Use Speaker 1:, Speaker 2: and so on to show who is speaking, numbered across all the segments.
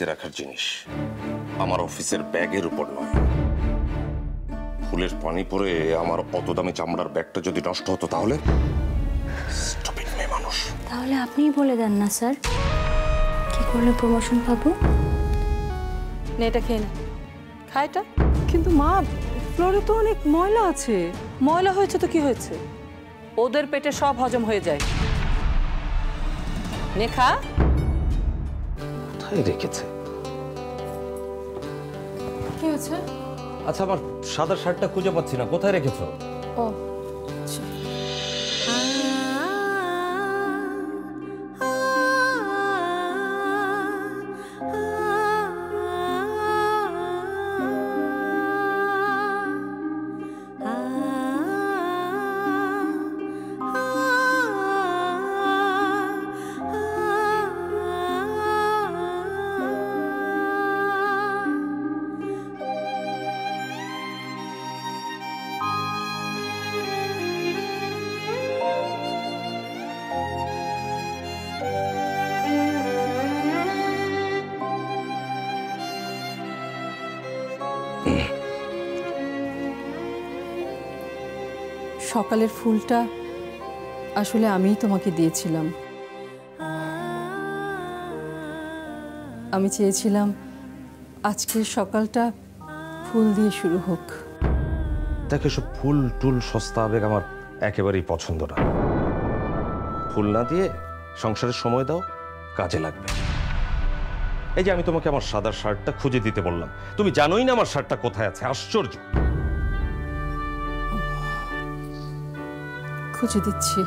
Speaker 1: আলমারিতে রাখার জিনিস, আমার অফিসের ব্যাগের উপর নয়। ফুলের পানি পরে আমার অত দামি চামড়ার ব্যাগটা যদি নষ্ট হতো তাহলে? স্টুপিড মেয়ে মানুষ।
Speaker 2: তাহলে আপনিই বলে দেন না স্যার, কি করলে প্রমোশন পাবো?
Speaker 3: নে এটা খেয়ে না, খা এটা। কিন্তু মা, ফ্লোরে তো অনেক ময়লা আছে। ময়লা হয়েছে তো কি হয়েছে? ওদের পেটে সব হজম হয়ে যায়। নে খা।
Speaker 1: কোথায় রেখেছে?
Speaker 3: কি হয়েছে?
Speaker 1: আচ্ছা, আমার সাদা শার্টটা খুঁজে পাচ্ছি না, কোথায় রেখেছো?
Speaker 3: ও সকালের ফুলটা আসলে আমিই তোমাকে দিয়েছিলাম। আমি চেয়েছিলাম আজকের সকালটা ফুল দিয়ে শুরু হোক।
Speaker 1: দেখো, সব ফুল টুল সস্তা আবেগ আমার একেবারেই পছন্দ না। ফুল না দিয়ে সংসারের সময় দাও, কাজে লাগবে। এই যে আমি তোমাকে আমার সাদা শার্টটা খুঁজে দিতে বললাম, তুমি জানোই না আমার শার্টটা কোথায় আছে। আশ্চর্য।
Speaker 3: খুঁজে দিচ্ছি।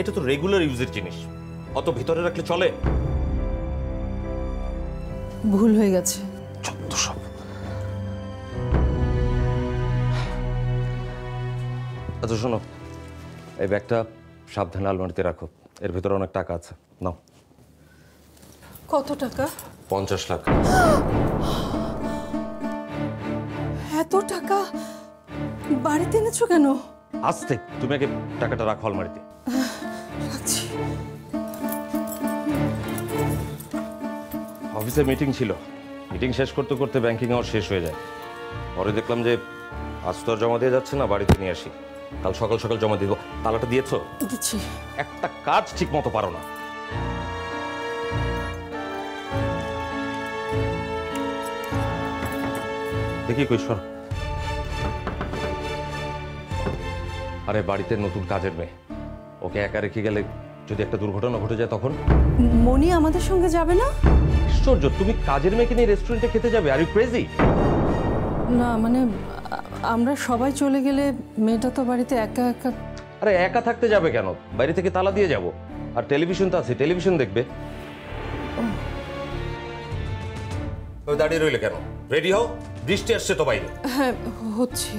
Speaker 1: এটা তো রেগুলার ইউজের জিনিস, অত ভিতরে রাখলে চলে?
Speaker 3: ভুল হয়ে গেছে।
Speaker 1: যত সব। আচ্ছা শোনো, এই ব্যাগটা সাবধানে আলমারিতে রাখো, এর ভিতরে অনেক টাকা আছে। নাও।
Speaker 3: কত টাকা?
Speaker 1: 50 লাখ।
Speaker 3: এত টাকা বাড়িতে এনেছো কেন?
Speaker 1: আস্তে, তুমি আগে টাকাটা রাখো আলমারিতে।
Speaker 3: রাখছি।
Speaker 1: অফিসে মিটিং ছিল, মিটিং শেষ করতে করতে ব্যাংকিং আওয়ার শেষ হয়ে যায়। পরে দেখলাম যে আজ তো আর জমা দিয়ে যাচ্ছে না, বাড়িতে নিয়ে আসি, কাল সকাল সকাল জমা দিব। তালাটা দিয়েছো?
Speaker 3: দিচ্ছি।
Speaker 1: একটা কাজ ঠিক মতো পারো না। দেখি কই সর। আরে বাড়িতে নতুন কাজের মেয়ে, ওকে একা রেখে গেলে যদি একটা দুর্ঘটনা ঘটে যায় তখন?
Speaker 3: মনি আমাদের সঙ্গে যাবে না?
Speaker 1: আশ্চর্য, তুমি কাজের মেয়েকে নিয়ে রেস্টুরেন্টে খেতে যাবে? Are you crazy?
Speaker 3: না মানে আমরা সবাই চলে গেলে মেয়েটা তো বাড়িতে একা একা।
Speaker 1: আরে একা থাকতে যাবে কেন? বাইরে থেকে তালা দিয়ে যাব। আর টেলিভিশন তো আছে, টেলিভিশন দেখবে। দাঁড়িয়ে রইলে কেন? রেডি হও, বৃষ্টি আসছে তো বাইরে।
Speaker 3: হ্যাঁ হচ্ছে।